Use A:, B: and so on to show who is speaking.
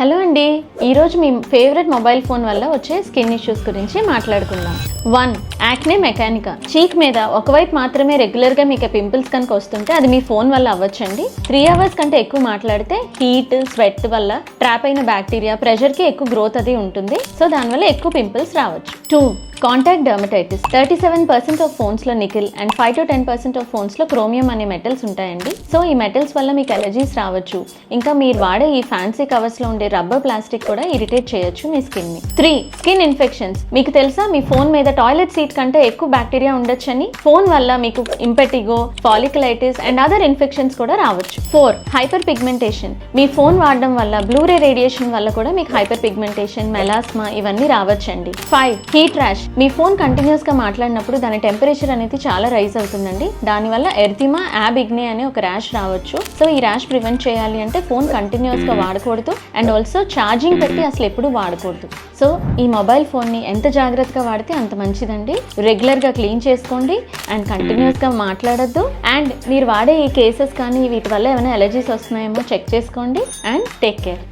A: Hello అండి, ఈరోజు మీ favourite mobile phone వల్ల వచ్చే స్కిన్ ఇష్యూస్ గురించి మాట్లాడుకుందాం. 1. యాక్నే మెకానికా. చీక్ మీద ఒకవైపు మాత్రమే రెగ్యులర్గా మీకు పింపుల్స్ కనుక వస్తుంటే అది మీ ఫోన్ వల్ల అవ్వచ్చండి. 3 hours కంటే ఎక్కువ మాట్లాడితే హీట్, స్వెట్ వల్ల ట్రాప్ అయిన బ్యాక్టీరియా, ప్రెషర్కి ఎక్కువ గ్రోత్ అది ఉంటుంది. సో దానివల్ల ఎక్కువ పింపుల్స్ రావచ్చు. 2. Contact dermatitis. 37% ఆఫ్ ఫోన్స్లో నికిల్ అండ్ 5 to 10% ఆఫ్ ఫోన్స్లో క్రోమియం అనే మెటల్స్ ఉంటాయండి. సో ఈ మెటల్స్ వల్ల మీకు అలర్జీస్ రావచ్చు. ఇంకా మీరు వాడే ఈ ఫ్యాన్సీ కవర్స్లో ఉండే రబ్బర్ ప్లాస్టిక్ కూడా ఇరిటేట్ చేయొచ్చు మీ స్కిన్ని. 3. Skin infections. మీకు తెలుసా మీ ఫోన్ మీద టాయిలెట్ సీట్ కంటే ఎక్కువ బ్యాక్టీరియా ఉండొచ్చని? ఫోన్ వల్ల మీకు ఇంపెటిగో, ఫాలికులైటిస్ అండ్ అదర్ ఇన్ఫెక్షన్స్ కూడా రావచ్చు. 4. Hyper pigmentation. మీ ఫోన్ వాడడం వల్ల బ్లూరే రేడియేషన్ వల్ల కూడా మీకు హైపర్ పిగ్మెంటేషన్, మెలాస్మా ఇవన్నీ రావచ్చండి. 5. Heat rash. మీ ఫోన్ కంటిన్యూస్గా మాట్లాడినప్పుడు దాని టెంపరేచర్ అనేది చాలా రైజ్ అవుతుందండి. దానివల్ల ఎర్తిమా యాబిగ్నే అనే ఒక ర్యాష్ రావచ్చు. సో ఈ ర్యాష్ ప్రివెంట్ చేయాలి అంటే ఫోన్ కంటిన్యూస్గా వాడకూడదు అండ్ ఆల్సో ఛార్జింగ్ పెట్టి అసలు ఎప్పుడు వాడకూడదు. సో ఈ మొబైల్ ఫోన్ని ఎంత జాగ్రత్తగా వాడితే అంత మంచిదండి. రెగ్యులర్గా క్లీన్ చేసుకోండి అండ్ కంటిన్యూస్గా మాట్లాడొద్దు. అండ్ మీరు వాడే ఈ కేసెస్ కానీ వీటి వల్ల ఏమైనా అలర్జీస్ వస్తున్నాయేమో చెక్ చేసుకోండి అండ్ టేక్ కేర్.